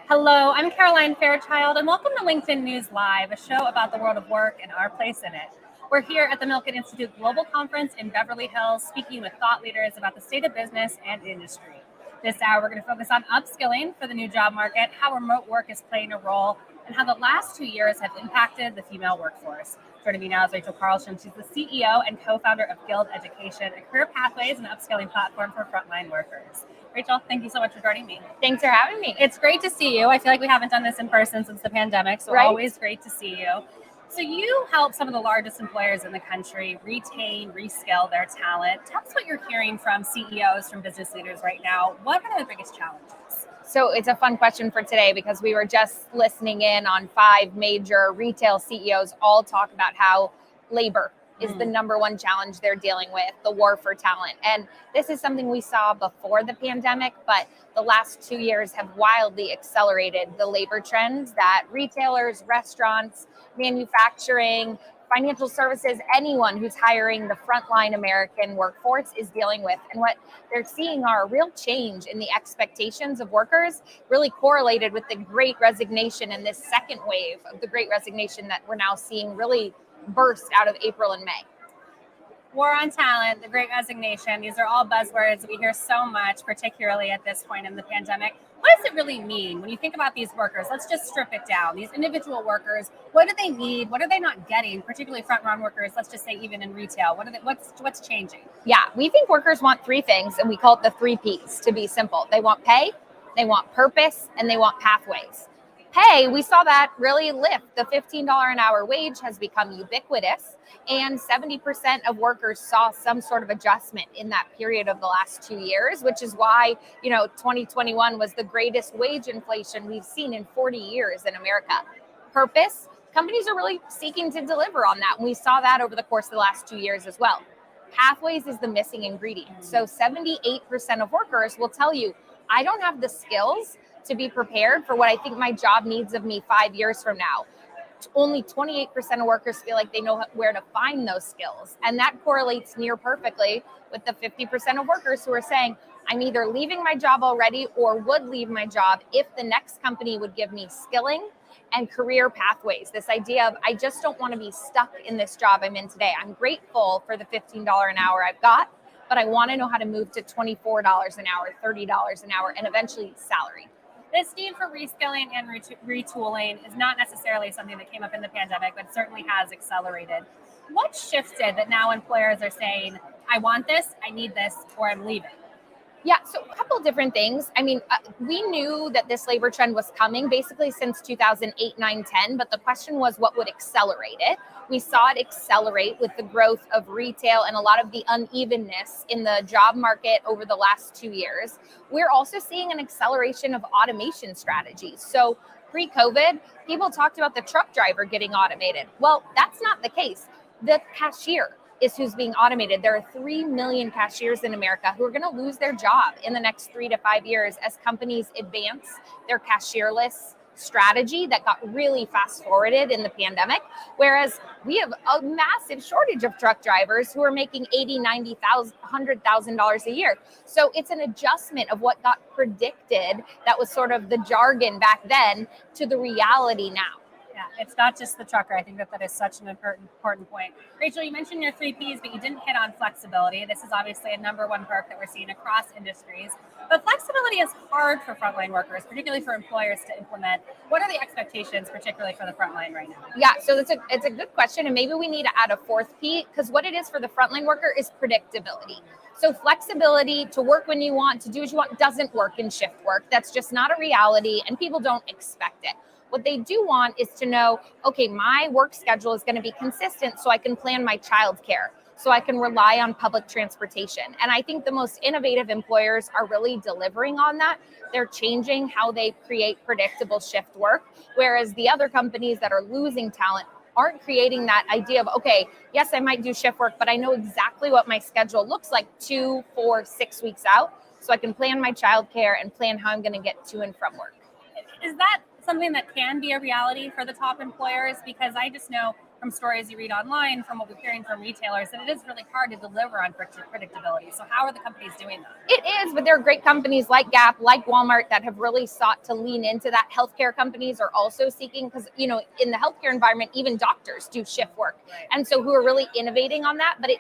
Hello, I'm Caroline Fairchild, and welcome to LinkedIn News Live, a show about the world of work and our place in it. We're here at the Milken Institute Global Conference in Beverly Hills, speaking with thought leaders about the state of business and industry. This hour, we're going to focus on upskilling for the new job market, how remote work is playing a role, and how the last 2 years have impacted the female workforce. Joining me now is Rachel Carlson. She's the CEO and co-founder of Guild Education, a career pathways and upskilling platform for frontline workers. Rachel, thank you so much for joining me. Thanks for having me. It's great to see you. I feel like we haven't done this in person since the pandemic, so always great to see you. So you help some of the largest employers in the country retain, reskill their talent. Tell us what you're hearing from CEOs, from business leaders right now. What are the biggest challenges? So it's a fun question for today because we were just listening in on 5 major retail CEOs all talk about how labor is the number one challenge they're dealing with, the war for talent. And this is something we saw before the pandemic, but the last 2 years have wildly accelerated the labor trends that retailers, restaurants, manufacturing, financial services, anyone who's hiring the frontline American workforce is dealing with. And what they're seeing are a real change in the expectations of workers, really correlated with the Great Resignation and this second wave of the Great Resignation that we're now seeing really burst out of April and May. War on talent, the Great Resignation, these are all buzzwords we hear so much, particularly at this point in the pandemic. What does it really mean when you think about these workers? Let's just strip it down. These individual workers, what do they need? What are they not getting? Particularly frontline workers, let's just say even in retail. What's changing? Yeah, we think workers want 3 things, and we call it the 3 Ps to be simple. They want pay, they want purpose, and they want pathways. Pay, we saw that really lift. The $15 an hour wage has become ubiquitous, and 70% of workers saw some sort of adjustment in that period of the last 2 years, which is why, 2021 was the greatest wage inflation we've seen in 40 years in America. Purpose, companies are really seeking to deliver on that. And we saw that over the course of the last 2 years as well. Pathways is the missing ingredient. So 78% of workers will tell you, I don't have the skills to be prepared for what I think my job needs of me 5 years from now. Only 28% of workers feel like they know where to find those skills. And that correlates near perfectly with the 50% of workers who are saying, I'm either leaving my job already or would leave my job if the next company would give me skilling and career pathways. This idea of, I just don't want to be stuck in this job I'm in today. I'm grateful for the $15 an hour I've got, but I want to know how to move to $24 an hour, $30 an hour, and eventually salary. This need for reskilling and retooling is not necessarily something that came up in the pandemic, but certainly has accelerated. What shifted that now employers are saying, I want this, I need this, or I'm leaving? Yeah, so a couple of different things. I mean, we knew that this labor trend was coming basically since 2008, 9, 10, but the question was what would accelerate it. We saw it accelerate with the growth of retail and a lot of the unevenness in the job market over the last 2 years. We're also seeing an acceleration of automation strategies. So pre-COVID, people talked about the truck driver getting automated. Well, that's not the case. The cashier is who's being automated. There are 3 million cashiers in America who are going to lose their job in the next 3 to 5 years as companies advance their cashierless strategy that got really fast forwarded in the pandemic. Whereas we have a massive shortage of truck drivers who are making $80,000, $90,000, $100,000 a year. So it's an adjustment of what got predicted that was sort of the jargon back then to the reality now. Yeah, it's not just the trucker. I think that is such an important point. Rachel, you mentioned your 3 Ps, but you didn't hit on flexibility. This is obviously a number one perk that we're seeing across industries. But flexibility is hard for frontline workers, particularly for employers to implement. What are the expectations, particularly for the frontline right now? Yeah, so it's a good question. And maybe we need to add a 4th P, because what it is for the frontline worker is predictability. So flexibility to work when you want, to do what you want, doesn't work in shift work. That's just not a reality, and people don't expect it. What they do want is to know, okay, my work schedule is going to be consistent so I can plan my childcare, so I can rely on public transportation. And I think the most innovative employers are really delivering on that. They're changing how they create predictable shift work, whereas the other companies that are losing talent aren't creating that idea of, okay, yes, I might do shift work, but I know exactly what my schedule looks like 2, 4, 6 weeks out, so I can plan my childcare and plan how I'm going to get to and from work. Is that something that can be a reality for the top employers? Because I just know from stories you read online, from what we're hearing from retailers, that it is really hard to deliver on predictability. So how are the companies doing that? It is, but there are great companies like Gap, like Walmart that have really sought to lean into that. Healthcare companies are also seeking, because, you know, in the healthcare environment, even doctors do shift work. Right. And so who are really innovating on that. But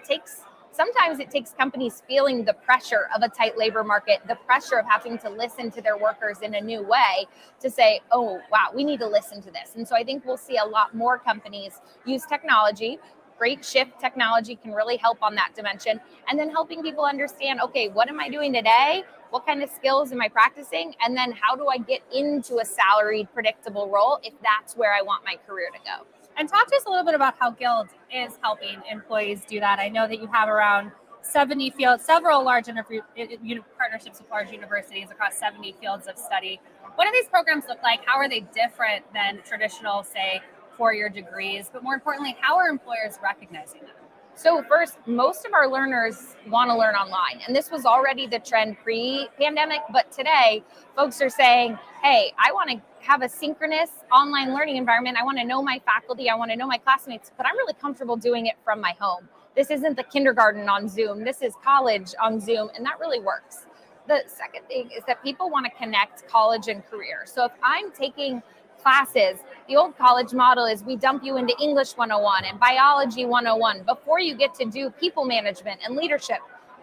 sometimes it takes companies feeling the pressure of a tight labor market, the pressure of having to listen to their workers in a new way to say, oh, wow, we need to listen to this. And so I think we'll see a lot more companies use technology. Great shift technology can really help on that dimension. And then helping people understand, okay, what am I doing today? What kind of skills am I practicing? And then how do I get into a salaried, predictable role if that's where I want my career to go? And talk to us a little bit about how Guild is helping employees do that. I know that you have around 70 fields, several large partnerships with large universities across 70 fields of study. What do these programs look like? How are they different than traditional, say, four-year degrees? But more importantly, how are employers recognizing them? So first, most of our learners want to learn online. And this was already the trend pre-pandemic. But today, folks are saying, hey, I want to have a synchronous online learning environment. I want to know my faculty. I want to know my classmates. But I'm really comfortable doing it from my home. This isn't the kindergarten on Zoom. This is college on Zoom. And that really works. The second thing is that people want to connect college and career. So if I'm taking classes, the old college model is we dump you into English 101 and biology 101 before you get to do people management and leadership.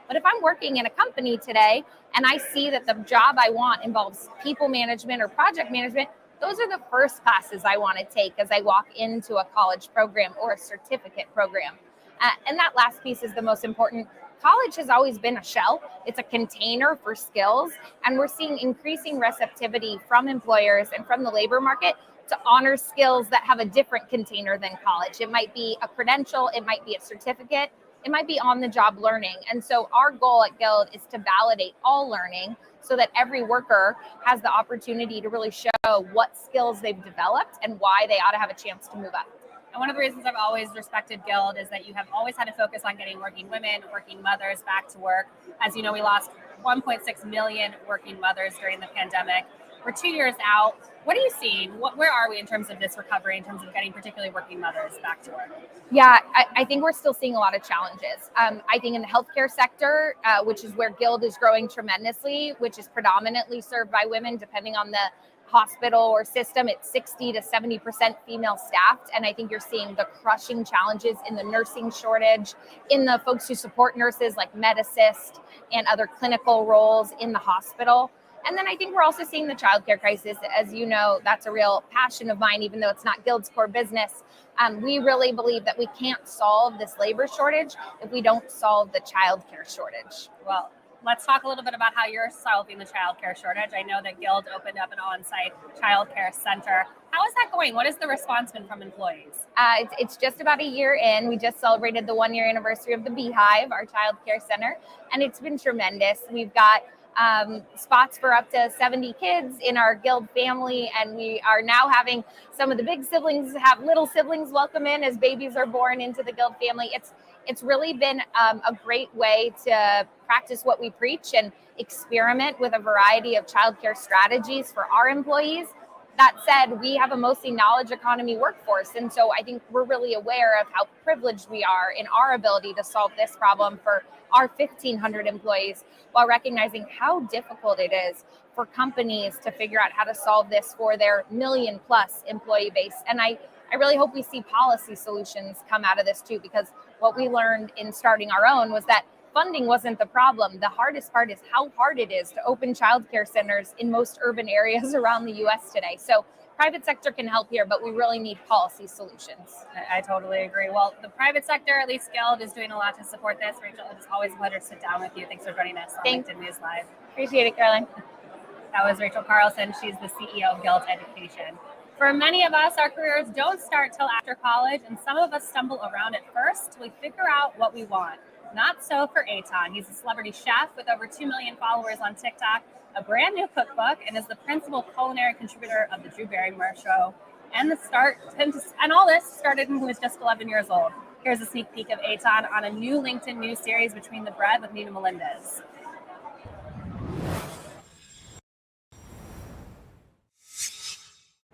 But if I'm working in a company today and I see that the job I want involves people management or project management, those are the first classes I want to take as I walk into a college program or a certificate program. And that last piece is the most important. College has always been a shell. It's a container for skills. And we're seeing increasing receptivity from employers and from the labor market to honor skills that have a different container than college. It might be a credential. It might be a certificate. It might be on-the-job learning. And so our goal at Guild is to validate all learning so that every worker has the opportunity to really show what skills they've developed and why they ought to have a chance to move up. And one of the reasons I've always respected Guild is that you have always had a focus on getting working women, working mothers back to work. As you know, we lost 1.6 million working mothers during the pandemic. We're 2 years out. What are you seeing? Where are we in terms of this recovery, in terms of getting particularly working mothers back to work? Yeah, I think we're still seeing a lot of challenges. I think in the healthcare sector, which is where Guild is growing tremendously, which is predominantly served by women, depending on the hospital or system, it's 60 to 70% female staffed. And I think you're seeing the crushing challenges in the nursing shortage, in the folks who support nurses like med assist and other clinical roles in the hospital. And then I think we're also seeing the childcare crisis. As you know, that's a real passion of mine, even though it's not Guild's core business. We really believe that we can't solve this labor shortage if we don't solve the childcare shortage. Well, let's talk a little bit about how you're solving the childcare shortage. I know that Guild opened up an on-site childcare center. How is that going? What is the response been from employees? It's just about a year in. We just celebrated the 1-year anniversary of the Beehive, our childcare center, and it's been tremendous. We've got spots for up to 70 kids in our Guild family, and we are now having some of the big siblings have little siblings welcome in as babies are born into the Guild family. It's really been a great way to practice what we preach and experiment with a variety of childcare strategies for our employees. That said, we have a mostly knowledge economy workforce. And so I think we're really aware of how privileged we are in our ability to solve this problem for our 1,500 employees, while recognizing how difficult it is for companies to figure out how to solve this for their 1 million+ employee base. And I really hope we see policy solutions come out of this too, because what we learned in starting our own was that funding wasn't the problem. The hardest part is how hard it is to open childcare centers in most urban areas around the US today. So private sector can help here, but we really need policy solutions. I totally agree. Well, the private sector, at least Guild, is doing a lot to support this. Rachel, it's always a pleasure to sit down with you. Thanks for joining us on LinkedIn News Live. Appreciate it, Caroline. That was Rachel Carlson. She's the CEO of Guild Education. For many of us, our careers don't start till after college, and some of us stumble around at first till we figure out what we want. Not so for Eitan. He's a celebrity chef with over 2 million followers on TikTok, a brand new cookbook, and is the principal culinary contributor of the Drew Barrymore Show. And all this started when he was just 11 years old. Here's a sneak peek of Eitan on a new LinkedIn news series, Between the Bread, with Nina Melendez.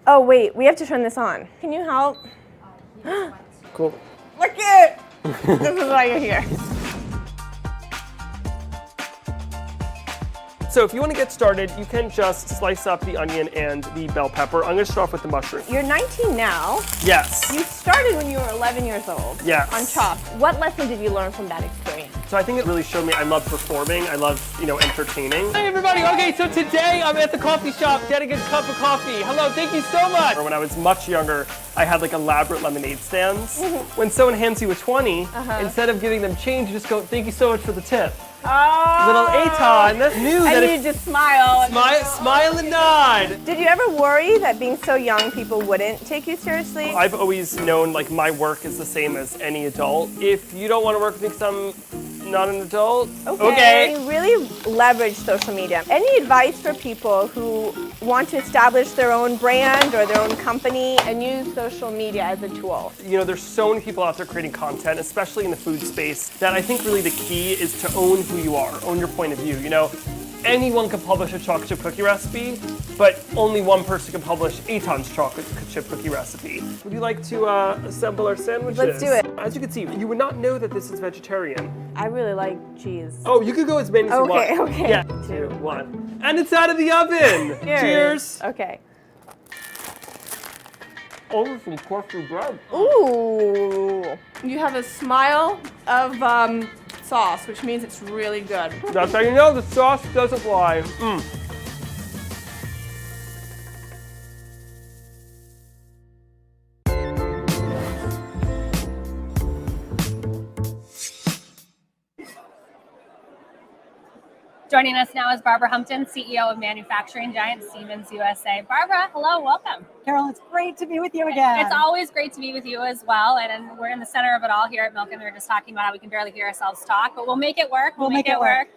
Oh wait, we have to turn this on. Can you help? Cool. Look it! This is why you're here. So if you want to get started, you can just slice up the onion and the bell pepper. I'm going to start off with the mushroom. You're 19 now. Yes. You started when you were 11 years old. Yes. On Chopped. What lesson did you learn from that experience? So I think it really showed me I love performing. I love, entertaining. Hey everybody. Okay, so today I'm at the coffee shop getting a cup of coffee. Hello, thank you so much. When I was much younger, I had like elaborate lemonade stands. When someone hands you a 20, instead of giving them change, you just go, thank you so much for the tip. Oh. Little Aton, that's new. And you just smile. Smile and nod. Did you ever worry that being so young, people wouldn't take you seriously? I've always known like my work is the same as any adult. If you don't want to work with me because I'm not an adult, okay. You really leverage social media. Any advice for people who want to establish their own brand or their own company and use social media as a tool? There's so many people out there creating content, especially in the food space, that I think really the key is to own who you are, own your point of view. Anyone can publish a chocolate chip cookie recipe, but only one person can publish Aton's chocolate chip cookie recipe. Would you like to assemble our sandwiches? Let's do it. As you can see, you would not know that this is vegetarian. I really like cheese. Oh, you could go as many as you want. Okay. Yeah, 2, 1. And it's out of the oven! Cheers! Okay. Over some corfu bread. Ooh. You have a smile of sauce, which means it's really good. That's how you know the sauce doesn't lie. Joining us now is Barbara Humpton, CEO of manufacturing giant Siemens USA. Barbara, hello, welcome. Carol, it's great to be with you again. It's always great to be with you as well. And we're in the center of it all here at Milken. We were just talking about how we can barely hear ourselves talk, but we'll make it work. We'll make it work.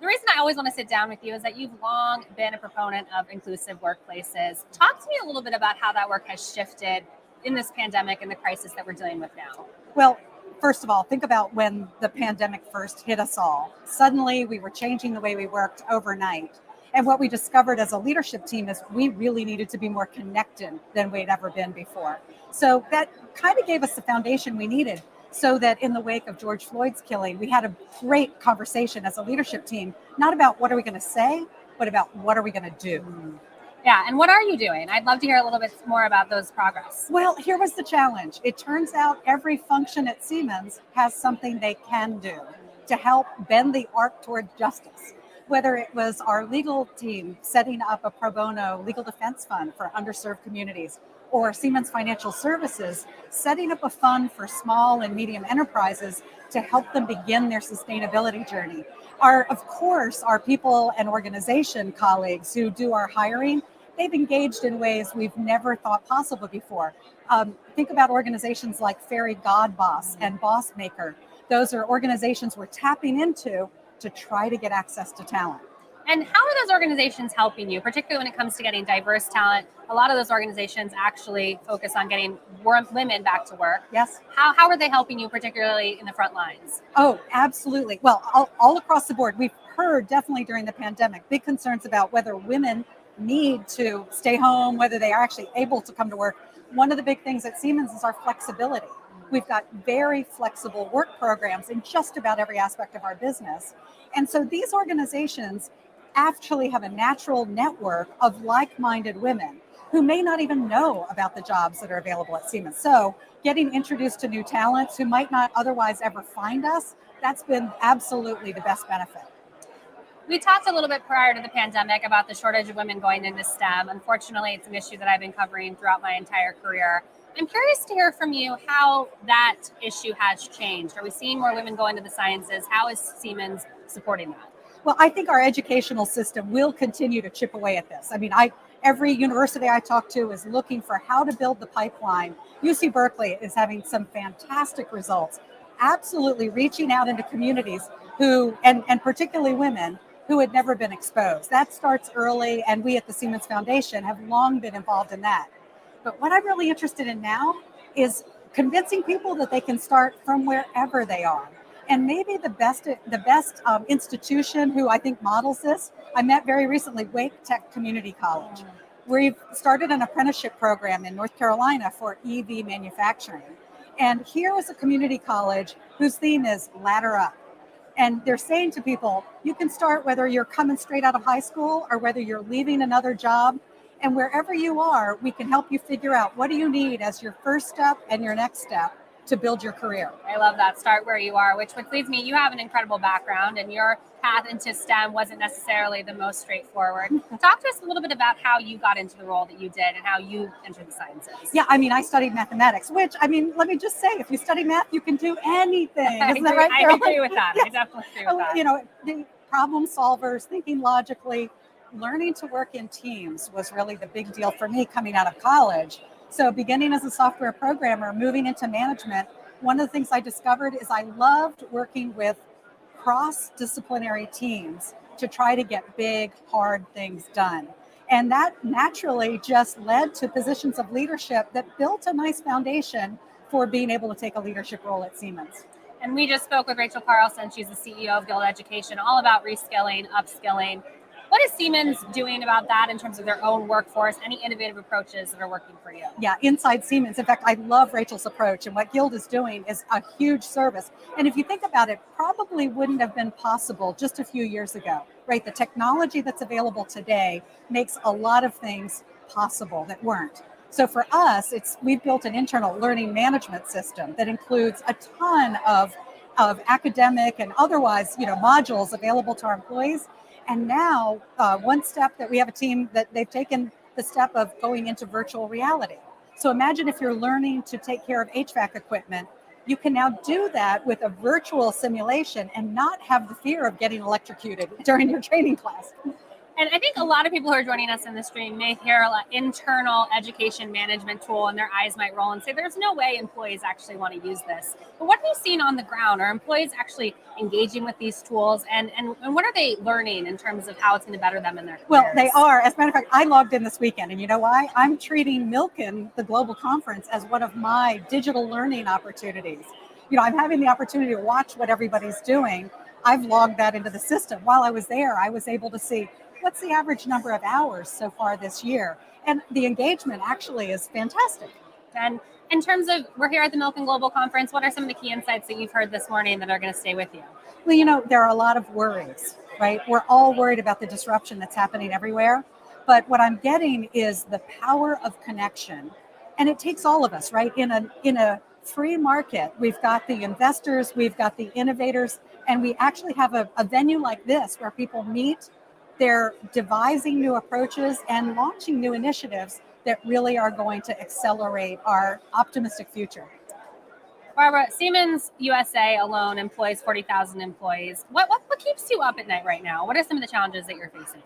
The reason I always want to sit down with you is that you've long been a proponent of inclusive workplaces. Talk to me a little bit about how that work has shifted in this pandemic and the crisis that we're dealing with now. Well, first of all, think about when the pandemic first hit us all. Suddenly, we were changing the way we worked overnight. And what we discovered as a leadership team is we really needed to be more connected than we'd ever been before. So that kind of gave us the foundation we needed so that in the wake of George Floyd's killing, we had a great conversation as a leadership team, not about what are we going to say, but about what are we going to do. Yeah, and what are you doing? I'd love to hear a little bit more about those progress. Well, here was the challenge. It turns out every function at Siemens has something they can do to help bend the arc toward justice. Whether it was our legal team setting up a pro bono legal defense fund for underserved communities, or Siemens Financial Services setting up a fund for small and medium enterprises to help them begin their sustainability journey. Of course, our people and organization colleagues who do our hiring, they've engaged in ways we've never thought possible before. Think about organizations like Fairy Godboss and Boss Maker. Those are organizations we're tapping into to try to get access to talent. And how are those organizations helping you, particularly when it comes to getting diverse talent? A lot of those organizations actually focus on getting women back to work. Yes. How are they helping you, particularly in the front lines? Oh, absolutely. Well, all across the board, we've heard definitely during the pandemic, big concerns about whether women need to stay home, whether they are actually able to come to work. One of the big things at Siemens is our flexibility. We've got very flexible work programs in just about every aspect of our business. And so these organizations actually have a natural network of like-minded women who may not even know about the jobs that are available at Siemens. So getting introduced to new talents who might not otherwise ever find us, that's been absolutely the best benefit. We talked a little bit prior to the pandemic about the shortage of women going into STEM. Unfortunately, it's an issue that I've been covering throughout my entire career. I'm curious to hear from you how that issue has changed. Are we seeing more women go into the sciences? How is Siemens supporting that? Well, I think our educational system will continue to chip away at this. I mean, every university I talk to is looking for how to build the pipeline. UC Berkeley is having some fantastic results, absolutely reaching out into communities who, and particularly women, who had never been exposed. That starts early, and we at the Siemens Foundation have long been involved in that. But what I'm really interested in now is convincing people that they can start from wherever they are. And maybe the best institution who I think models this, I met very recently, Wake Tech Community College. We've started an apprenticeship program in North Carolina for EV manufacturing. And here is a community college whose theme is ladder up. And they're saying to people, you can start whether you're coming straight out of high school or whether you're leaving another job. And wherever you are, we can help you figure out what do you need as your first step and your next step to build your career. I love that. Start where you are, which leads me, you have an incredible background and your path into STEM wasn't necessarily the most straightforward. Talk to us a little bit about how you got into the role that you did and how you entered the sciences. Yeah, I mean, I studied mathematics, which, I mean, let me just say, if you study math, you can do anything. Isn't that right, I Carolyn? agree with that. Yes. I definitely agree with that. You know, the problem solvers, thinking logically, learning to work in teams was really the big deal for me coming out of college. So beginning as a software programmer, moving into management, one of the things I discovered is I loved working with cross-disciplinary teams to try to get big, hard things done. And that naturally just led to positions of leadership that built a nice foundation for being able to take a leadership role at Siemens. And we just spoke with Rachel Carlson. She's the CEO of Guild Education, all about reskilling, upskilling. What is Siemens doing about that in terms of their own workforce? Any innovative approaches that are working for you? Yeah, inside Siemens. In fact, I love Rachel's approach, and what Guild is doing is a huge service. And if you think about it, probably wouldn't have been possible just a few years ago, right? The technology that's available today makes a lot of things possible that weren't. So for us, we've built an internal learning management system that includes a ton of academic and otherwise, modules available to our employees. And now, one step that we have a team that they've taken the step of going into virtual reality. So imagine if you're learning to take care of HVAC equipment, you can now do that with a virtual simulation and not have the fear of getting electrocuted during your training class. And I think a lot of people who are joining us in the stream may hear an internal education management tool and their eyes might roll and say, there's no way employees actually want to use this. But what have you seen on the ground? Are employees actually engaging with these tools? And what are they learning in terms of how it's going to better them in their careers? Well, they are. As a matter of fact, I logged in this weekend. And you know why? I'm treating Milken, the global conference, as one of my digital learning opportunities. I'm having the opportunity to watch what everybody's doing. I've logged that into the system. While I was there, I was able to see what's the average number of hours so far this year. And the engagement actually is fantastic. And in terms of, we're here at the Milken Global Conference, what are some of the key insights that you've heard this morning that are going to stay with you? Well, there are a lot of worries, right? We're all worried about the disruption that's happening everywhere. But what I'm getting is the power of connection. And it takes all of us, right? In a free market, we've got the investors, we've got the innovators, and we actually have a venue like this where people meet. They're devising new approaches and launching new initiatives that really are going to accelerate our optimistic future. Barbara, Siemens USA alone employs 40,000 employees. What keeps you up at night right now? What are some of the challenges that you're facing?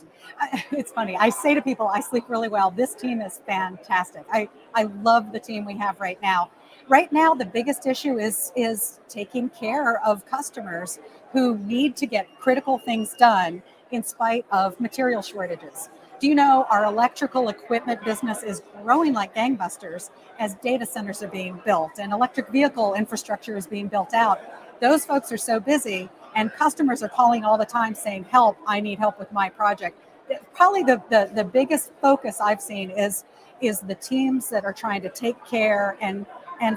It's funny. I say to people, I sleep really well. This team is fantastic. I love the team we have right now. Right now, the biggest issue is taking care of customers who need to get critical things done in spite of material shortages. Do you know our electrical equipment business is growing like gangbusters as data centers are being built and electric vehicle infrastructure is being built out? Those folks are so busy and customers are calling all the time saying, help, I need help with my project. Probably the biggest focus I've seen is the teams that are trying to take care and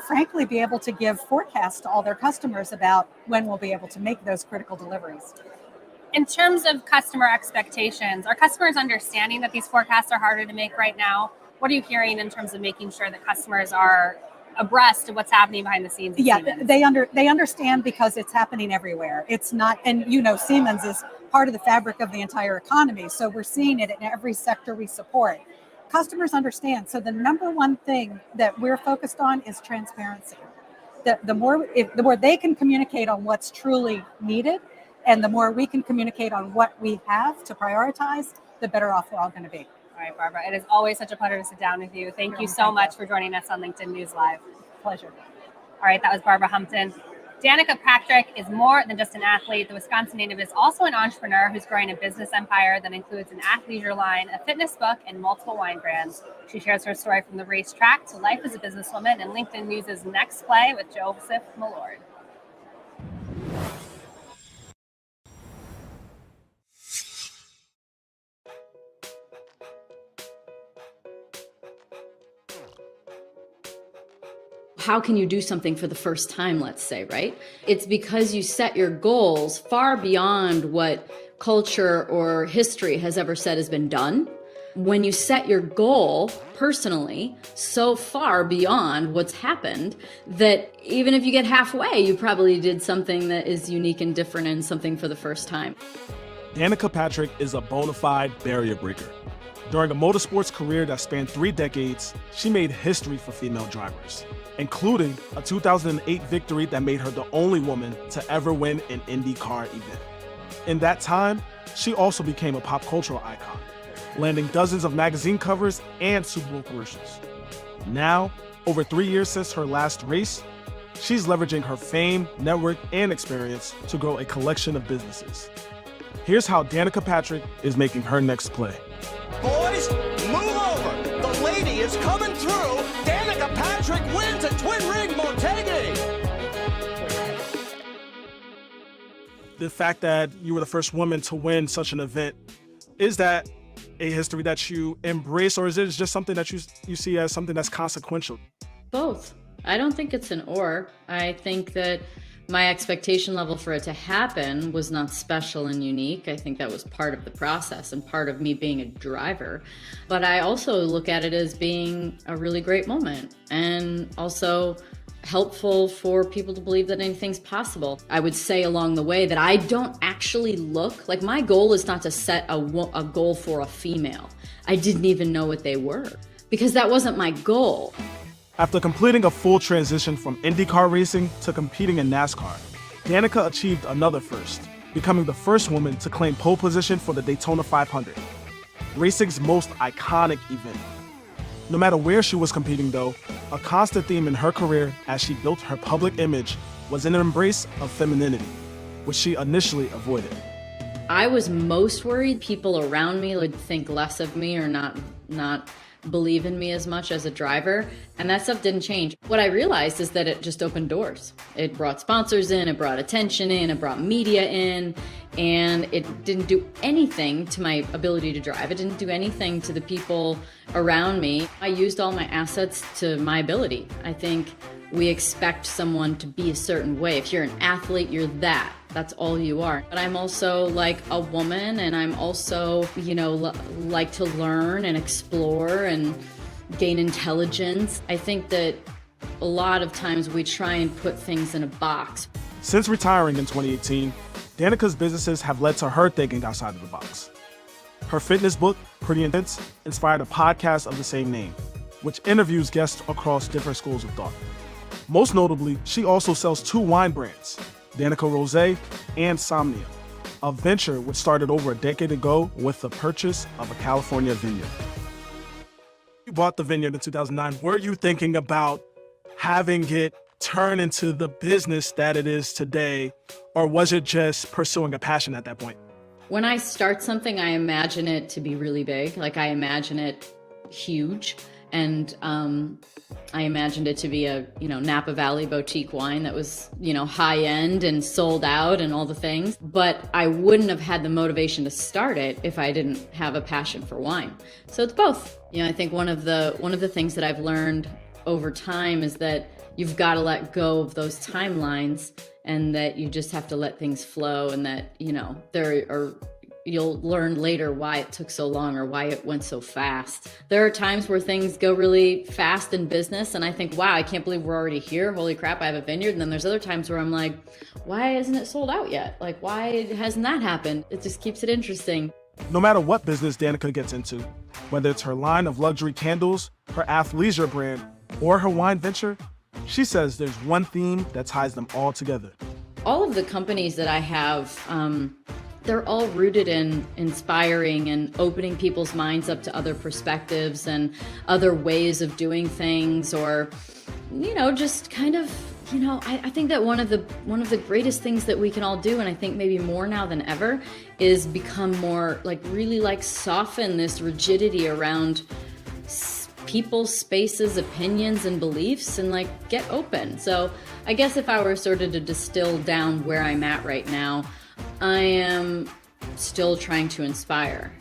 frankly be able to give forecasts to all their customers about when we'll be able to make those critical deliveries. In terms of customer expectations, are customers understanding that these forecasts are harder to make right now? What are you hearing in terms of making sure that customers are abreast of what's happening behind the scenes? Yeah, they understand because it's happening everywhere. It's not, and Siemens is part of the fabric of the entire economy. So we're seeing it in every sector we support. Customers understand. So the number one thing that we're focused on is transparency. The more they can communicate on what's truly needed, and the more we can communicate on what we have to prioritize, the better off we're all going to be. All right, Barbara, it is always such a pleasure to sit down with you. Thank you so much for joining us on LinkedIn News Live. Pleasure. All right, that was Barbara Humpton. Danica Patrick is more than just an athlete. The Wisconsin native is also an entrepreneur who's growing a business empire that includes an athleisure line, a fitness book, and multiple wine brands. She shares her story from the racetrack to life as a businesswoman in LinkedIn News' Next Play with Joseph Millard. How can you do something for the first time, let's say, right? It's because you set your goals far beyond what culture or history has ever said has been done. When you set your goal personally so far beyond what's happened that even if you get halfway, you probably did something that is unique and different and something for the first time. Danica Patrick is a bona fide barrier breaker. During a motorsports career that spanned 3 decades, she made history for female drivers, including a 2008 victory that made her the only woman to ever win an IndyCar event. In that time, she also became a pop cultural icon, landing dozens of magazine covers and Super Bowl commercials. Now, over 3 years since her last race, she's leveraging her fame, network, and experience to grow a collection of businesses. Here's how Danica Patrick is making her next play. Boys, move over. The lady is coming through. Danica Patrick wins at Twin Ring Motegi. The fact that you were the first woman to win such an event, is that a history that you embrace, or is it just something that you see as something that's consequential? Both. I don't think it's an or. I think that my expectation level for it to happen was not special and unique. I think that was part of the process and part of me being a driver. But I also look at it as being a really great moment and also helpful for people to believe that anything's possible. I would say along the way that I don't actually look, like my goal is not to set a goal for a female. I didn't even know what they were because that wasn't my goal. After completing a full transition from IndyCar racing to competing in NASCAR, Danica achieved another first, becoming the first woman to claim pole position for the Daytona 500, racing's most iconic event. No matter where she was competing though, a constant theme in her career as she built her public image was an embrace of femininity, which she initially avoided. I was most worried people around me would think less of me or not believe in me as much as a driver, and that stuff didn't change. What I realized is that it just opened doors. It brought sponsors in, it brought attention in, it brought media in, and it didn't do anything to my ability to drive. It didn't do anything to the people around me. I used all my assets to my ability. I think we expect someone to be a certain way. If you're an athlete, you're that. That's all you are. But I'm also like a woman, and I'm also, like to learn and explore and gain intelligence. I think that a lot of times we try and put things in a box. Since retiring in 2018, Danica's businesses have led to her thinking outside of the box. Her fitness book, Pretty Intense, inspired a podcast of the same name, which interviews guests across different schools of thought. Most notably, she also sells 2 wine brands, Danica Rosé and Somnia, a venture which started over a decade ago with the purchase of a California vineyard. You bought the vineyard in 2009. Were you thinking about having it turn into the business that it is today, or was it just pursuing a passion at that point? When I start something, I imagine it to be really big. Like I imagine it huge. And I imagined it to be a, Napa Valley boutique wine that was, high end and sold out and all the things. But I wouldn't have had the motivation to start it if I didn't have a passion for wine. So it's both. I think one of the things that I've learned over time is that you've got to let go of those timelines, and that you just have to let things flow, and that, you'll learn later why it took so long or why it went so fast. There are times where things go really fast in business and I think, wow, I can't believe we're already here. Holy crap, I have a vineyard. And then there's other times where I'm like, why isn't it sold out yet? Like, why hasn't that happened? It just keeps it interesting. No matter what business Danica gets into, whether it's her line of luxury candles, her athleisure brand, or her wine venture, she says there's one theme that ties them all together. All of the companies that I have, they're all rooted in inspiring and opening people's minds up to other perspectives and other ways of doing things, or, just kind of, I think that one of the greatest things that we can all do, and I think maybe more now than ever, is become more really soften this rigidity around people's spaces, opinions, and beliefs, and get open. So I guess if I were sort of to distill down where I'm at right now, I am still trying to inspire.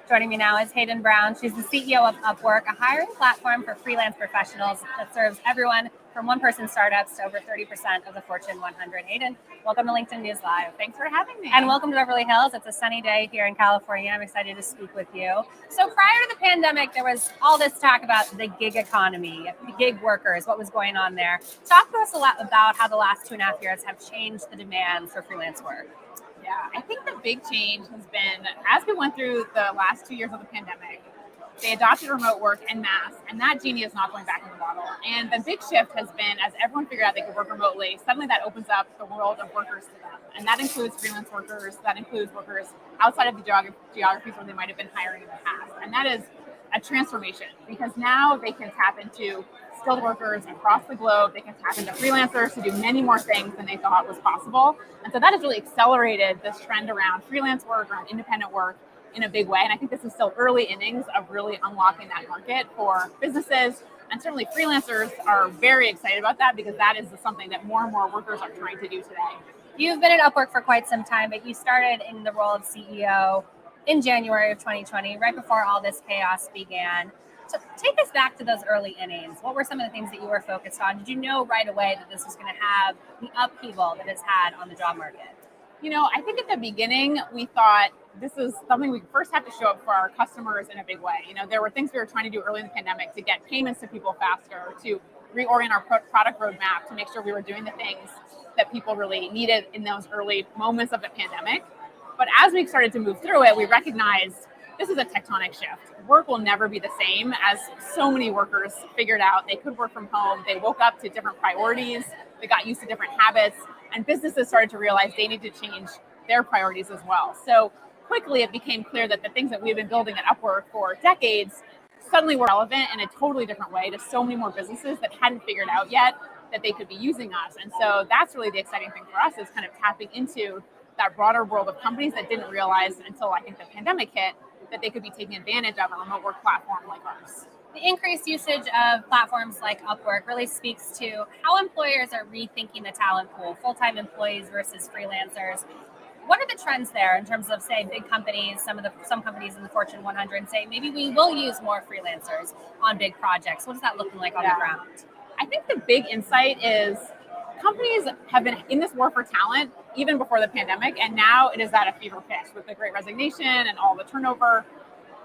Joining me now is Hayden Brown. She's the CEO of Upwork, a hiring platform for freelance professionals that serves everyone from one-person startups to over 30% of the Fortune 100. Hayden, welcome to LinkedIn News Live. Thanks for having me. And welcome to Beverly Hills. It's a sunny day here in California. I'm excited to speak with you. So prior to the pandemic, there was all this talk about the gig economy, the gig workers, what was going on there. Talk to us a lot about how the last 2.5 years have changed the demand for freelance work. Yeah, I think the big change has been, as we went through the last 2 years of the pandemic, they adopted remote work en masse, and that genie is not going back in the bottle. And the big shift has been, as everyone figured out they could work remotely, suddenly that opens up the world of workers to them. And that includes freelance workers, that includes workers outside of the geographies where they might have been hiring in the past. And that is a transformation, because now they can tap into skilled workers across the globe. They can tap into freelancers to do many more things than they thought was possible. And so that has really accelerated this trend around freelance work, around independent work in a big way. And I think this is still early innings of really unlocking that market for businesses. And certainly freelancers are very excited about that, because that is something that more and more workers are trying to do today. You've been at Upwork for quite some time, but you started in the role of CEO in January of 2020, right before all this chaos began. So take us back to those early innings. What were some of the things that you were focused on? Did you know right away that this was going to have the upheaval that it's had on the job market? You know, I think at the beginning, we thought this is something we first have to show up for our customers in a big way. You know, there were things we were trying to do early in the pandemic to get payments to people faster, to reorient our product roadmap, to make sure we were doing the things that people really needed in those early moments of the pandemic. But as we started to move through it, we recognized this is a tectonic shift. Work will never be the same, as so many workers figured out they could work from home. They woke up to different priorities. They got used to different habits, and businesses started to realize they need to change their priorities as well. So quickly it became clear that the things that we've been building at Upwork for decades suddenly were relevant in a totally different way to so many more businesses that hadn't figured out yet that they could be using us. And so that's really the exciting thing for us, is kind of tapping into that broader world of companies that didn't realize until I think the pandemic hit that they could be taking advantage of a remote work platform like ours. The increased usage of platforms like Upwork really speaks to how employers are rethinking the talent pool, full-time employees versus freelancers. What are the trends there in terms of, say, big companies, some companies in the Fortune 100 say, maybe we will use more freelancers on big projects? What is that looking like on the ground? I think the big insight is companies have been in this war for talent even before the pandemic, and now it is at a fever pitch with the Great Resignation and all the turnover.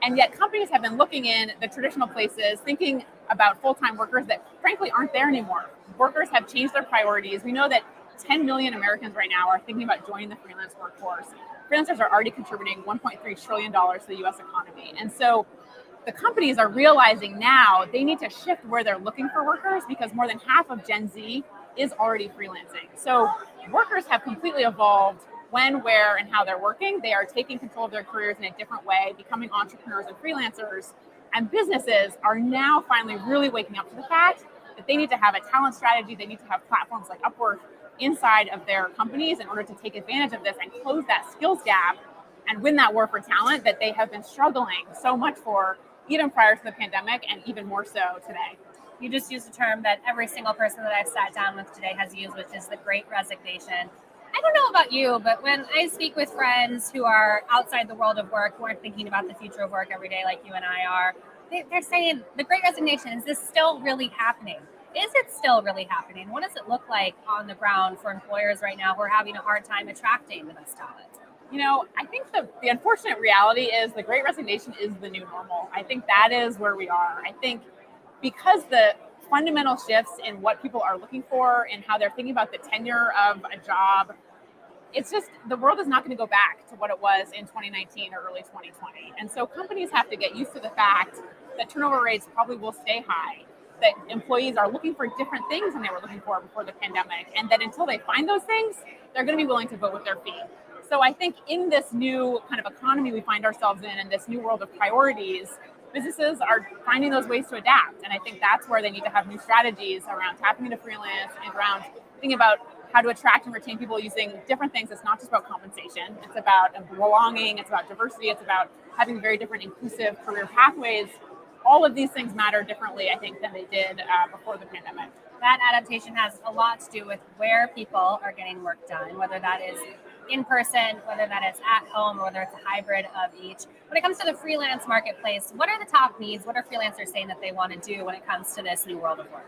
And yet companies have been looking in the traditional places, thinking about full-time workers that frankly aren't there anymore. Workers have changed their priorities. We know that 10 million Americans right now are thinking about joining the freelance workforce. Freelancers are already contributing $1.3 trillion to the US economy. And so the companies are realizing now they need to shift where they're looking for workers, because more than half of Gen Z is already freelancing. So workers have completely evolved when, where, and how they're working. They are taking control of their careers in a different way, becoming entrepreneurs and freelancers. And businesses are now finally really waking up to the fact that they need to have a talent strategy. They need to have platforms like Upwork inside of their companies in order to take advantage of this and close that skills gap and win that war for talent that they have been struggling so much for, even prior to the pandemic, and even more so today. You just used a term that every single person that I've sat down with today has used, which is the Great Resignation. I don't know about you, but when I speak with friends who are outside the world of work, who are thinking about the future of work every day like you and I are, they're saying the Great Resignation, is this still really happening? Is it still really happening? What does it look like on the ground for employers right now who are having a hard time attracting the best talent? You know, I think the unfortunate reality is the Great Resignation is the new normal. I think that is where we are. I think because the fundamental shifts in what people are looking for and how they're thinking about the tenure of a job, it's just, the world is not going to go back to what it was in 2019 or early 2020. And so companies have to get used to the fact that turnover rates probably will stay high, that employees are looking for different things than they were looking for before the pandemic, and that until they find those things, they're going to be willing to vote with their feet. So I think in this new kind of economy we find ourselves in this new world of priorities, businesses are finding those ways to adapt. And I think that's where they need to have new strategies around tapping into freelance and around thinking about how to attract and retain people using different things. It's not just about compensation. It's about belonging. It's about diversity. It's about having very different inclusive career pathways. All of these things matter differently, I think, than they did before the pandemic. That adaptation has a lot to do with where people are getting work done, whether that is in person, whether that is at home or whether it's a hybrid of each. When it comes to the freelance marketplace, what are the top needs? What are freelancers saying that they want to do when it comes to this new world of work?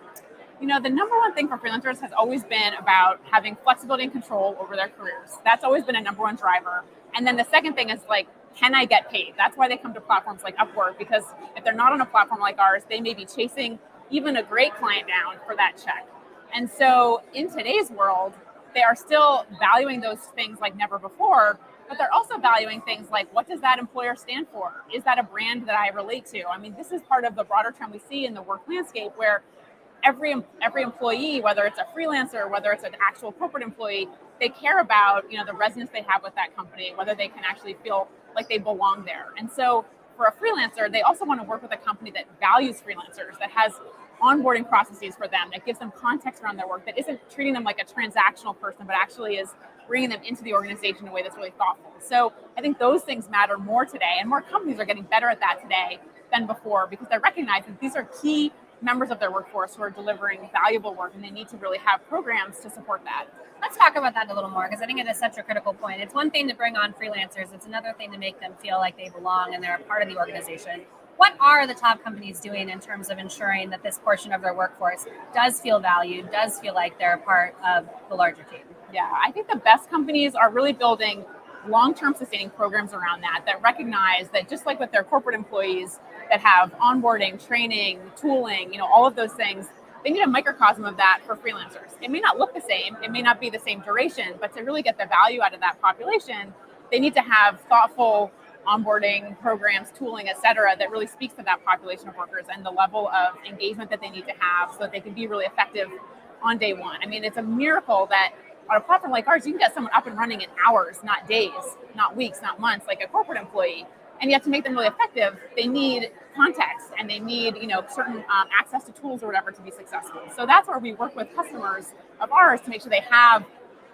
You know, the number one thing for freelancers has always been about having flexibility and control over their careers. That's always been a number one driver. And then the second thing is like, can I get paid? That's why they come to platforms like Upwork, because if they're not on a platform like ours, they may be chasing even a great client down for that check. And so in today's world, they are still valuing those things like never before, but they're also valuing things like, what does that employer stand for? Is that a brand that I relate to? I mean, this is part of the broader trend we see in the work landscape where every employee, whether it's a freelancer, whether it's an actual corporate employee, they care about, the resonance they have with that company, whether they can actually feel like they belong there. And so for a freelancer, they also want to work with a company that values freelancers, that has onboarding processes for them, that gives them context around their work, that isn't treating them like a transactional person, but actually is bringing them into the organization in a way that's really thoughtful. So I think those things matter more today, and more companies are getting better at that today than before, because they recognize that these are key members of their workforce who are delivering valuable work, and they need to really have programs to support that. Let's talk about that a little more, because I think it is such a critical point. It's one thing to bring on freelancers. It's another thing to make them feel like they belong and they're a part of the organization. What are the top companies doing in terms of ensuring that this portion of their workforce does feel valued, does feel like they're a part of the larger team? Yeah, I think the best companies are really building long-term sustaining programs around that recognize that just like with their corporate employees that have onboarding, training, tooling, all of those things, they need a microcosm of that for freelancers. It may not look the same, it may not be the same duration, but to really get the value out of that population, they need to have thoughtful onboarding programs, tooling, et cetera, that really speaks to that population of workers and the level of engagement that they need to have so that they can be really effective on day one. I mean, it's a miracle that on a platform like ours, you can get someone up and running in hours, not days, not weeks, not months, like a corporate employee. And yet to make them really effective, they need context and they need, certain access to tools or whatever to be successful. So that's where we work with customers of ours to make sure they have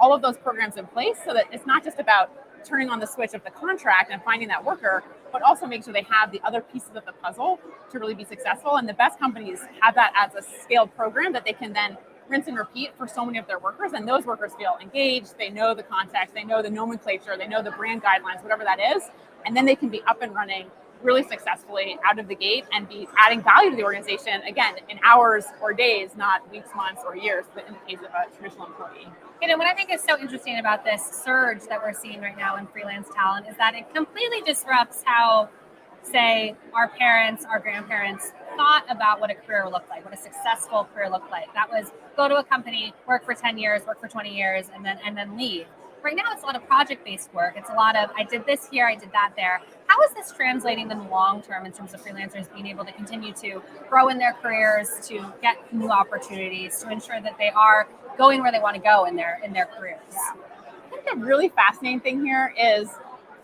all of those programs in place so that it's not just about turning on the switch of the contract and finding that worker, but also make sure they have the other pieces of the puzzle to really be successful. And the best companies have that as a scaled program that they can then rinse and repeat for so many of their workers. And those workers feel engaged, they know the context, they know the nomenclature, they know the brand guidelines, whatever that is. And then they can be up and running really successfully out of the gate and be adding value to the organization, again, in hours or days, not weeks, months, or years, but in the case of a traditional employee. What I think is so interesting about this surge that we're seeing right now in freelance talent is that it completely disrupts how, say, our parents, our grandparents thought about what a career looked like, what a successful career looked like. That was go to a company, work for 10 years, work for 20 years, and then leave. Right now, it's a lot of project-based work. It's a lot of, I did this here, I did that there. How is this translating in the long term in terms of freelancers being able to continue to grow in their careers, to get new opportunities, to ensure that they are going where they want to go in their careers? Yeah. I think the really fascinating thing here is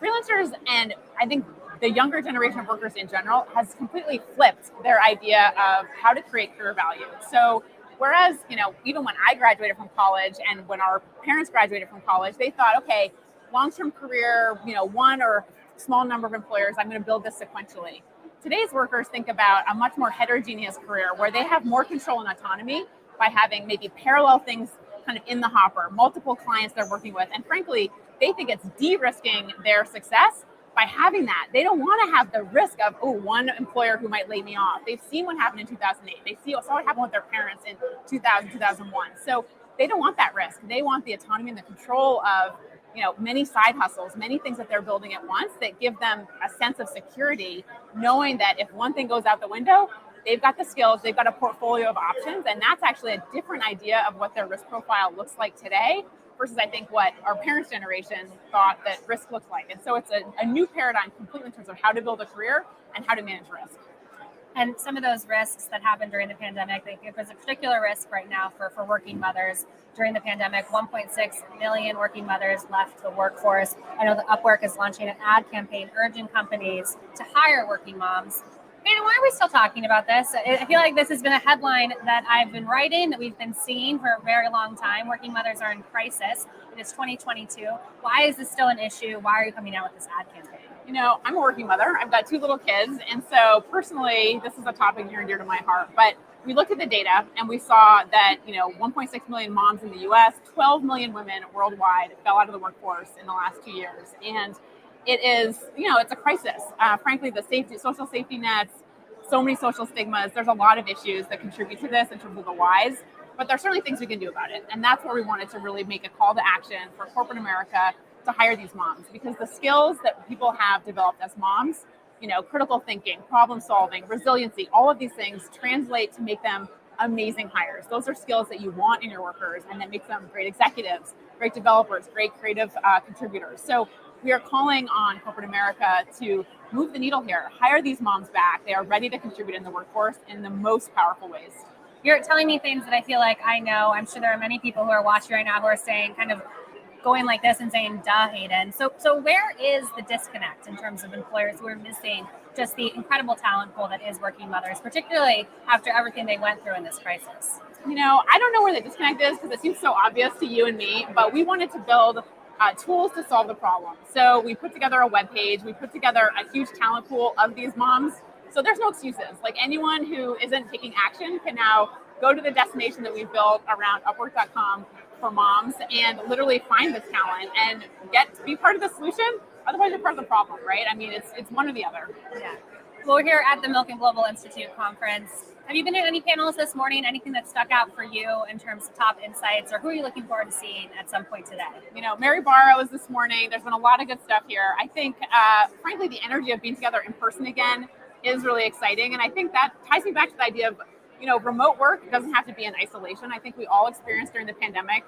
freelancers, and I think the younger generation of workers in general, has completely flipped their idea of how to create career value. So whereas, even when I graduated from college and when our parents graduated from college, they thought, okay, long-term career, one or small number of employers, I'm going to build this sequentially. Today's workers think about a much more heterogeneous career where they have more control and autonomy by having maybe parallel things kind of in the hopper, multiple clients they're working with. And frankly, they think it's de-risking their success by having that. They don't want to have the risk of, one employer who might lay me off. They've seen what happened in 2008. They saw what happened with their parents in 2000, 2001. So they don't want that risk. They want the autonomy and the control of, many side hustles, many things that they're building at once that give them a sense of security, knowing that if one thing goes out the window, they've got the skills, they've got a portfolio of options. And that's actually a different idea of what their risk profile looks like today versus I think what our parents' generation thought that risk looked like. And so it's a new paradigm completely in terms of how to build a career and how to manage risk. And some of those risks that happened during the pandemic, I think there's a particular risk right now for working mothers. During the pandemic, 1.6 million working mothers left the workforce. I know that Upwork is launching an ad campaign urging companies to hire working moms. Why are we still talking about this? I feel like this has been a headline that I've been writing, that we've been seeing for a very long time. Working mothers are in crisis. It is 2022. Why is this still an issue? Why are you coming out with this ad campaign? I'm a working mother. I've got 2 little kids. And so personally, this is a topic near and dear to my heart. But we looked at the data and we saw that 1.6 million moms in the U.S., 12 million women worldwide fell out of the workforce in the last 2 years, and it is it's a crisis. Frankly, the social safety nets, so many social stigmas. There's a lot of issues that contribute to this in terms of the whys, but there's certainly things we can do about it, and that's where we wanted to really make a call to action for corporate America to hire these moms, because the skills that people have developed as moms, critical thinking, problem solving, resiliency, all of these things translate to make them amazing hires. Those are skills that you want in your workers, and that makes them great executives, great developers, great creative contributors. So we are calling on corporate America to move the needle here, hire these moms back. They are ready to contribute in the workforce in the most powerful ways. You're telling me things that I feel like I know. I'm sure there are many people who are watching right now who are saying, kind of going like this and saying, duh, Hayden. So where is the disconnect in terms of employers who are missing just the incredible talent pool that is working mothers, particularly after everything they went through in this crisis? I don't know where the disconnect is, because it seems so obvious to you and me, but we wanted to build tools to solve the problem. So we put together a webpage, we put together a huge talent pool of these moms. So there's no excuses. Like, anyone who isn't taking action can now go to the destination that we've built around Upwork.com for moms and literally find this talent and get to be part of the solution. Otherwise, you're part of the problem, right? I mean, it's one or the other. Yeah. Well, we're here at the Milken Global Institute Conference. Have you been to any panels this morning? Anything that stuck out for you in terms of top insights, or who are you looking forward to seeing at some point today? Mary Barra was this morning. There's been a lot of good stuff here. I think, frankly, the energy of being together in person again is really exciting. And I think that ties me back to the idea of, remote work doesn't have to be in isolation. I think we all experienced during the pandemic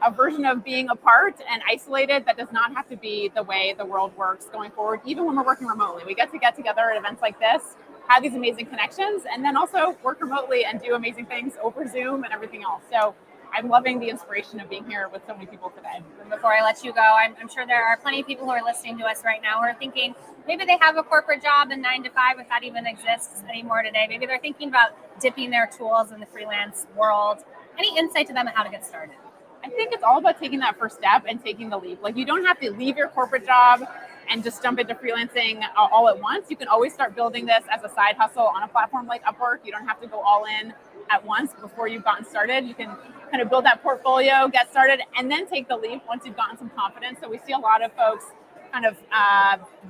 a version of being apart and isolated. That does not have to be the way the world works going forward, even when we're working remotely. We get together at events like this, have these amazing connections, and then also work remotely and do amazing things over Zoom and everything else. So I'm loving the inspiration of being here with so many people today. And before I let you go, I'm sure there are plenty of people who are listening to us right now who are thinking maybe they have a corporate job in 9 to 5, if that even exists anymore today. Maybe they're thinking about dipping their tools in the freelance world. Any insight to them on how to get started? I think it's all about taking that first step and taking the leap. Like, you don't have to leave your corporate job and just jump into freelancing all at once. You can always start building this as a side hustle on a platform like Upwork. You don't have to go all in at once before you've gotten started. You can kind of build that portfolio, get started, and then take the leap once you've gotten some confidence. So we see a lot of folks kind of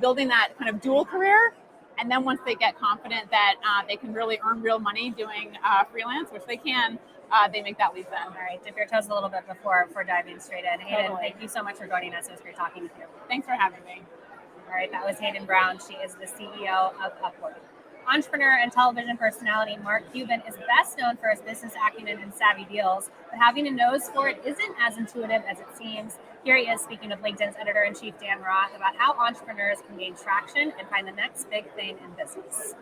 building that kind of dual career. And then once they get confident that they can really earn real money doing freelance, which they can, they make that leap then. All right, dip your toes a little bit before diving straight in. Hayden, thank you so much for joining us. It was great talking with you. Thanks for having me. All right, that was Hayden Brown. She is the CEO of Upwork. Entrepreneur and television personality Mark Cuban is best known for his business acumen and savvy deals, but having a nose for it isn't as intuitive as it seems. Here he is speaking with LinkedIn's editor-in-chief Dan Roth about how entrepreneurs can gain traction and find the next big thing in business.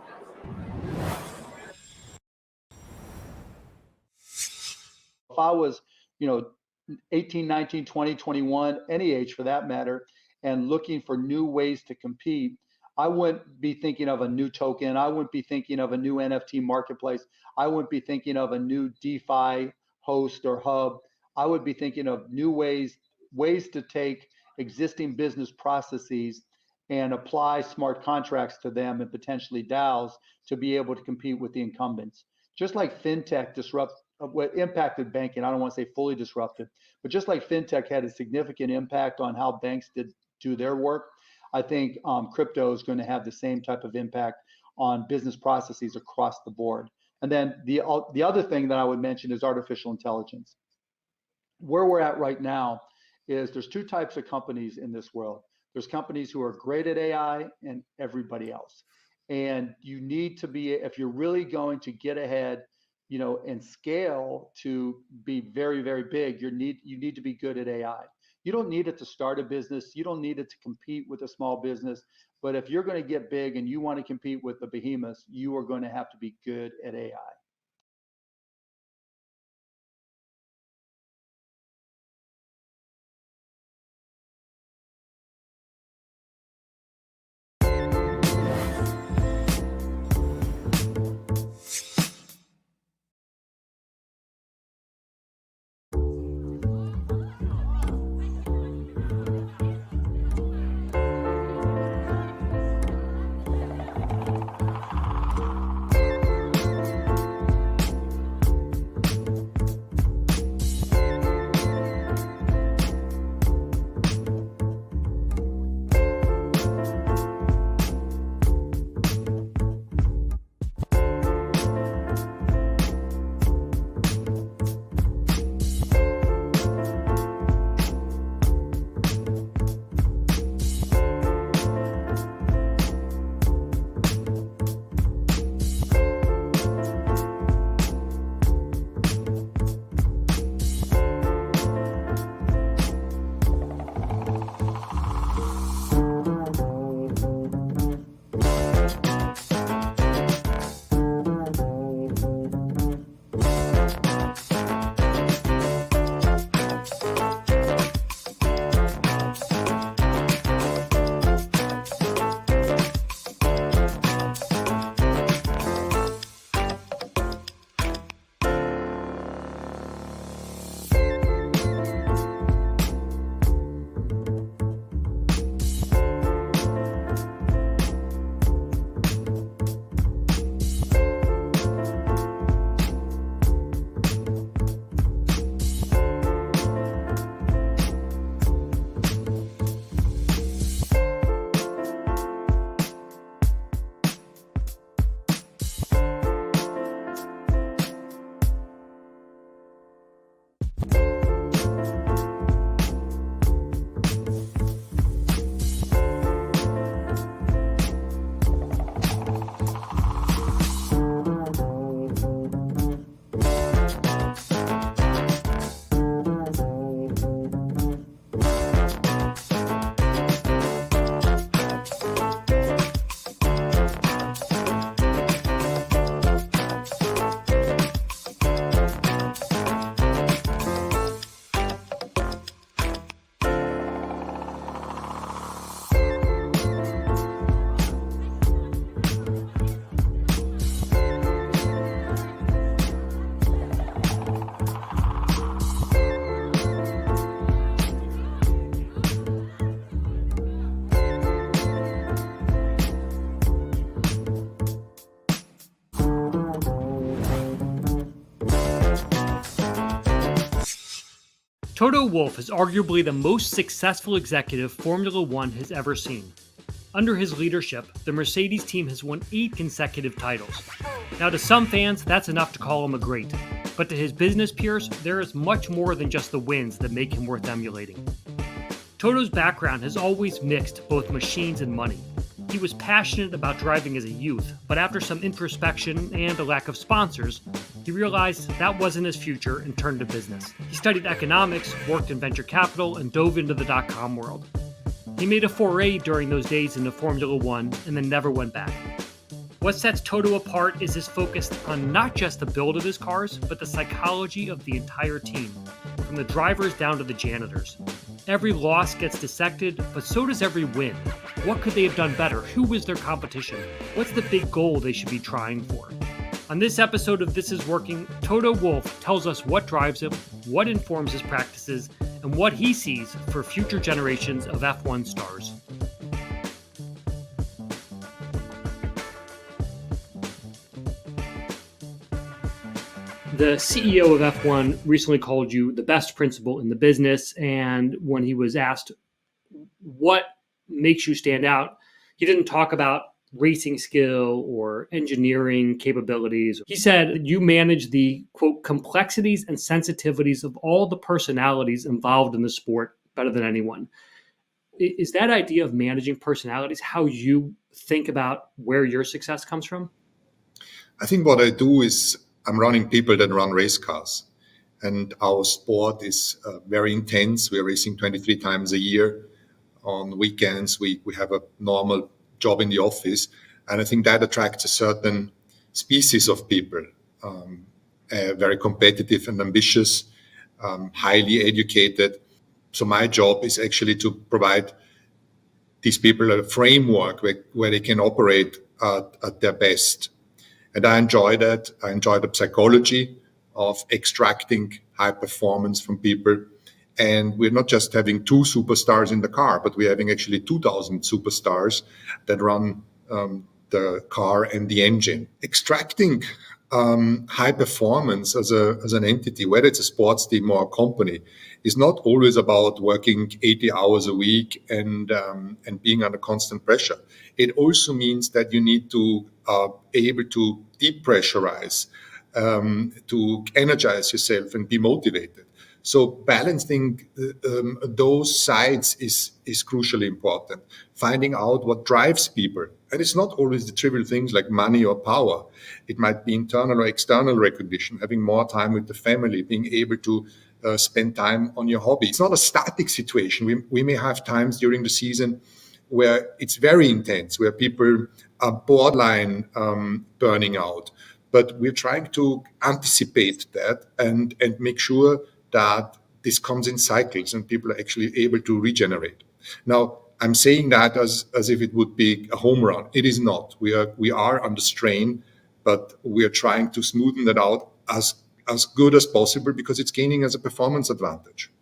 If I was, 18, 19, 20, 21, any age for that matter, and looking for new ways to compete, I wouldn't be thinking of a new token. I wouldn't be thinking of a new NFT marketplace. I wouldn't be thinking of a new DeFi host or hub. I would be thinking of new ways to take existing business processes and apply smart contracts to them and potentially DAOs to be able to compete with the incumbents. Just like fintech what impacted banking, I don't want to say fully disrupted, but just like fintech had a significant impact on how banks do their work, I think crypto is going to have the same type of impact on business processes across the board. And then the other thing that I would mention is artificial intelligence. Where we're at right now is there's two types of companies in this world. There's companies who are great at AI and everybody else. And you need to be, if you're really going to get ahead, and scale to be very, very big, you need to be good at AI. You don't need it to start a business. You don't need it to compete with a small business. But if you're going to get big and you want to compete with the behemoths, you are going to have to be good at AI. Toto Wolff is arguably the most successful executive Formula One has ever seen. Under his leadership, the Mercedes team has won 8 consecutive titles. Now, to some fans, that's enough to call him a great. But to his business peers, there is much more than just the wins that make him worth emulating. Toto's background has always mixed both machines and money. He was passionate about driving as a youth, but after some introspection and a lack of sponsors, he realized that wasn't his future and turned to business. He studied economics, worked in venture capital, and dove into the dot-com world. He made a foray during those days into Formula One and then never went back. What sets Toto apart is his focus on not just the build of his cars, but the psychology of the entire team, from the drivers down to the janitors. Every loss gets dissected, but so does every win. What could they have done better? Who was their competition? What's the big goal they should be trying for? On this episode of This Is Working, Toto Wolff tells us what drives him, what informs his practices, and what he sees for future generations of F1 stars. The CEO of F1 recently called you the best principal in the business, and when he was asked what makes you stand out, he didn't talk about racing skill or engineering capabilities. He said you manage the, quote, complexities and sensitivities of all the personalities involved in the sport better than anyone. Is that idea of managing personalities how you think about where your success comes from? I think what I do is I'm running people that run race cars. And our sport is very intense. We're racing 23 times a year. On weekends, we have a normal job in the office. And I think that attracts a certain species of people, very competitive and ambitious, highly educated. So my job is actually to provide these people a framework where they can operate at their best. And I enjoy that. I enjoy the psychology of extracting high performance from people. And we're not just having 2 superstars in the car, but we're having actually 2,000 superstars that run the car and the engine. Extracting high performance as an entity, whether it's a sports team or a company, is not always about working 80 hours a week and being under constant pressure. It also means that you need to be able to depressurize, to energize yourself and be motivated. So balancing those sides is crucially important. Finding out what drives people. And it's not always the trivial things like money or power. It might be internal or external recognition, having more time with the family, being able to spend time on your hobby. It's not a static situation. We may have times during the season where it's very intense, where people are borderline burning out. But we're trying to anticipate that and make sure that this comes in cycles and people are actually able to regenerate. Now, I'm saying that as if it would be a home run. It is not. We are under strain, but we are trying to smoothen that out as good as possible because it's gaining as a performance advantage.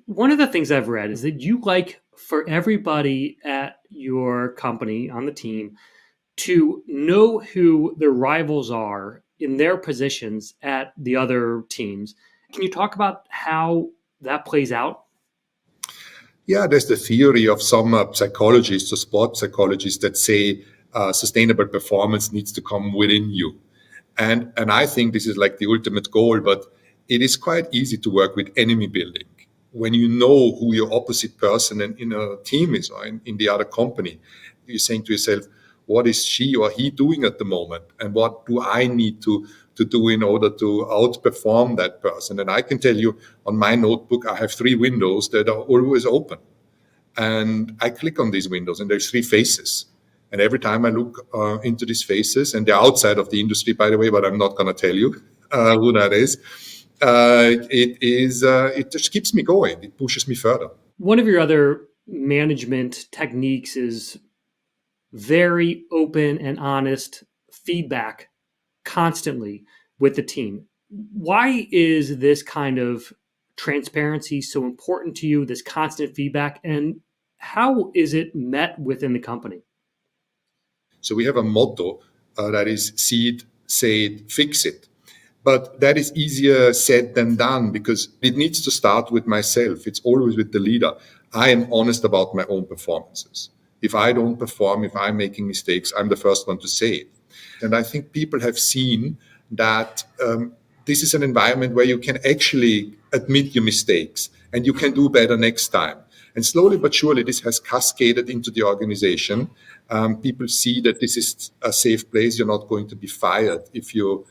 One of the things I've read is that you like for everybody at your company on the team to know who their rivals are in their positions at the other teams. Can you talk about how that plays out? Yeah, there's the theory of some psychologists or sport psychologists that say sustainable performance needs to come within you. And I think this is like the ultimate goal, but it is quite easy to work with enemy building. When you know who your opposite person in a team is or in the other company, you're saying to yourself, what is she or he doing at the moment? And what do I need to do in order to outperform that person? And I can tell you on my notebook, I have 3 windows that are always open. And I click on these windows and there's 3 faces. And every time I look into these faces, and they're outside of the industry, by the way, but I'm not going to tell you who that is. It just keeps me going. It pushes me further. One of your other management techniques is very open and honest feedback constantly with the team. Why is this kind of transparency so important to you, this constant feedback, and how is it met within the company? So we have a motto that is see it, say it, fix it. But that is easier said than done because it needs to start with myself. It's always with the leader. I am honest about my own performances. If I don't perform, if I'm making mistakes, I'm the first one to say it. And I think people have seen that this is an environment where you can actually admit your mistakes and you can do better next time. And slowly but surely, this has cascaded into the organization. People see that this is a safe place. You're not going to be fired if you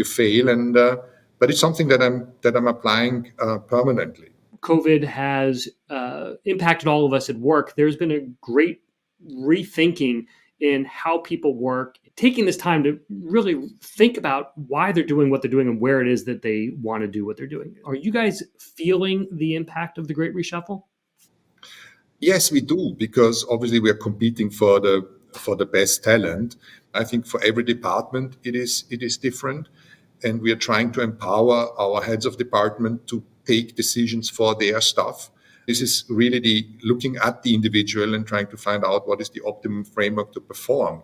fail, and but it's something that I'm applying permanently. COVID has impacted all of us at work. There's been a great rethinking in how people work, taking this time to really think about why they're doing what they're doing and where it is that they want to do what they're doing. Are you guys feeling the impact of the Great Reshuffle? Yes, we do, because obviously we are competing for the best talent. I think for every department it is different, and we are trying to empower our heads of department to take decisions for their staff. This is really looking at the individual and trying to find out what is the optimum framework to perform.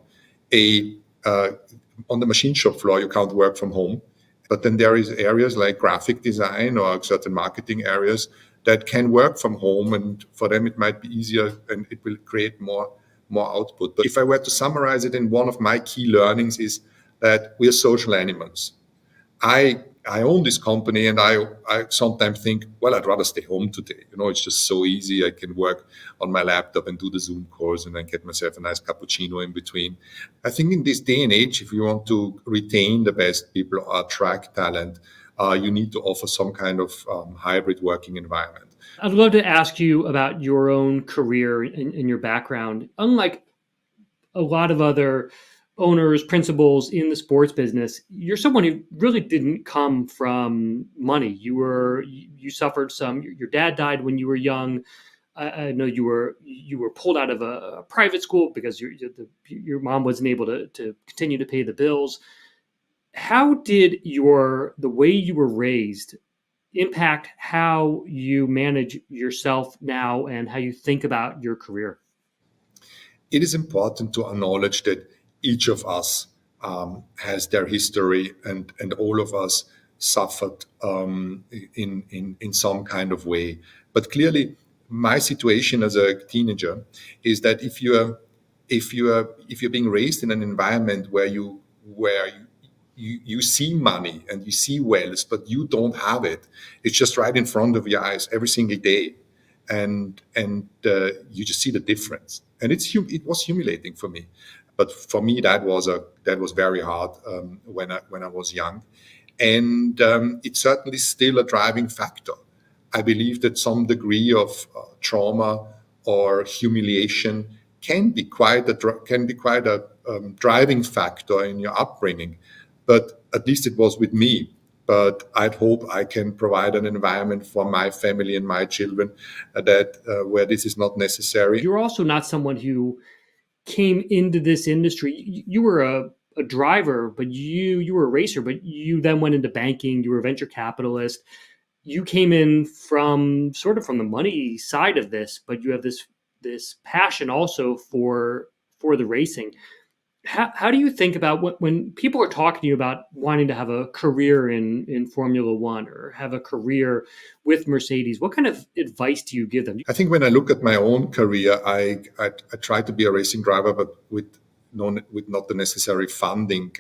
On the machine shop floor, you can't work from home, but then there is areas like graphic design or certain marketing areas that can work from home, and for them it might be easier and it will create more output. But if I were to summarize it, in one of my key learnings is that we are social animals. I own this company, and I sometimes think, well, I'd rather stay home today. It's just so easy. I can work on my laptop and do the Zoom calls and then get myself a nice cappuccino in between. I think in this day and age, if you want to retain the best people or attract talent, you need to offer some kind of hybrid working environment. I'd love to ask you about your own career and your background. Unlike a lot of other owners, principals in the sports business, you're someone who really didn't come from money. You suffered some. Your dad died when you were young. I know you were pulled out of a private school because your mom wasn't able to continue to pay the bills. How did the way you were raised impact how you manage yourself now and how you think about your career? It is important to acknowledge that each of us has their history, and all of us suffered in some kind of way. But clearly, my situation as a teenager is that if you're being raised in an environment where you see money and you see wealth, but you don't have it, it's just right in front of your eyes every single day, and you just see the difference, and it was humiliating for me. But for me, that was very hard when I was young, and it's certainly still a driving factor. I believe that some degree of trauma or humiliation can be quite a driving factor in your upbringing. But at least it was with me. But I'd hope I can provide an environment for my family and my children where this is not necessary. You're also not someone who came into this industry. You were a driver, but you were a racer, but you then went into banking. You were a venture capitalist. You came in from the money side of this, but you have this passion also for the racing. How do you think about when people are talking to you about wanting to have a career in Formula One or have a career with Mercedes? What kind of advice do you give them? I think when I look at my own career, I try to be a racing driver, but with not the necessary funding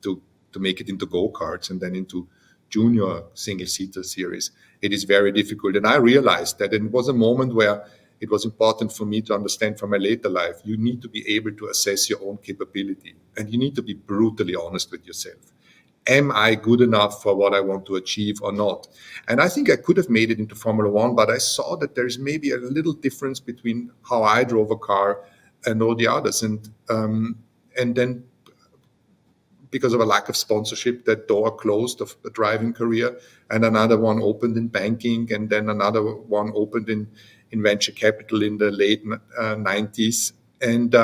to make it into go-karts and then into junior single-seater series. It is very difficult. And I realized that it was a moment where it was important for me to understand from my later life, you need to be able to assess your own capability, and you need to be brutally honest with yourself. Am I good enough for what I want to achieve or not? And I think I could have made it into Formula One, but I saw that there's maybe a little difference between how I drove a car and all the others. And then because of a lack of sponsorship, that door closed of the driving career, and another one opened in banking, and then another one opened in venture capital in the late 90s, and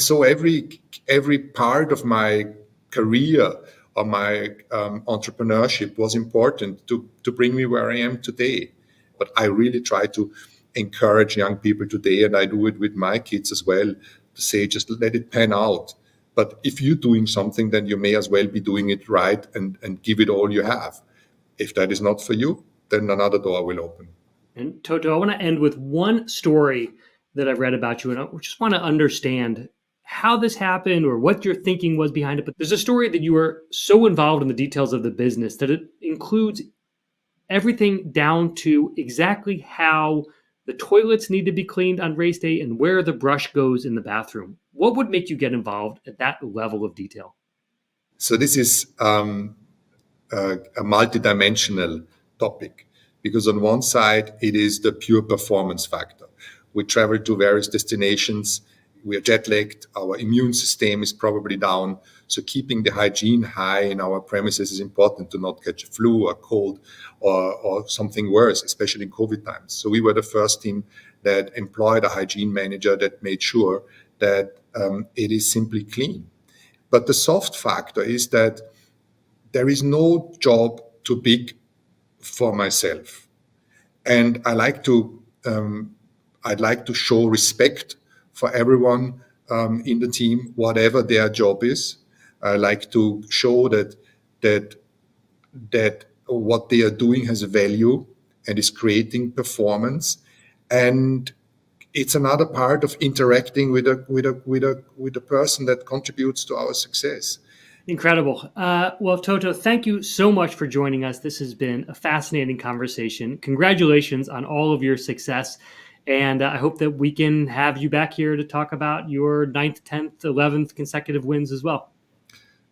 so every part of my career or my entrepreneurship was important to bring me where I am today. But I really try to encourage young people today, and I do it with my kids as well, to say just let it pan out. But if you're doing something, then you may as well be doing it right and give it all you have. If that is not for you, then another door will open. And Toto, I want to end with one story that I've read about you, and I just want to understand how this happened or what your thinking was behind it. But there's a story that you were so involved in the details of the business that it includes everything down to exactly how the toilets need to be cleaned on race day and where the brush goes in the bathroom. What would make you get involved at that level of detail? So this is a multidimensional topic, because on one side, it is the pure performance factor. We travel to various destinations. We are jet lagged. Our immune system is probably down. So keeping the hygiene high in our premises is important to not catch a flu or cold or something worse, especially in COVID times. So we were the first team that employed a hygiene manager that made sure that it is simply clean. But the soft factor is that there is no job too big for myself. And I'd like to show respect for everyone in the team, whatever their job is. I like to show that what they are doing has value and is creating performance. And it's another part of interacting with a person that contributes to our success. Incredible. Well, Toto, thank you so much for joining us. This has been a fascinating conversation. Congratulations on all of your success. And I hope that we can have you back here to talk about your 9th, 10th, 11th consecutive wins as well.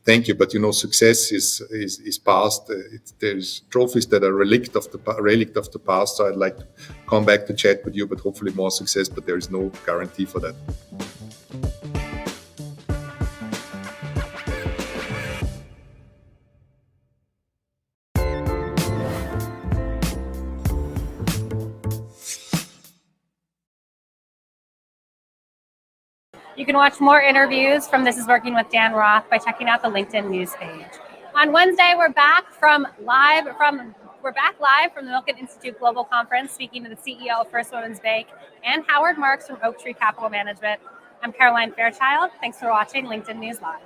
Thank you. But success is past. There's trophies that are relic of the past. So I'd like to come back to chat with you, but hopefully more success. But there is no guarantee for that. You can watch more interviews from This Is Working with Dan Roth by checking out the LinkedIn news page. On Wednesday, we're back live from the Milken Institute Global Conference, speaking to the CEO of First Women's Bank and Howard Marks from Oak Tree Capital Management. I'm Caroline Fairchild. Thanks for watching LinkedIn News Live.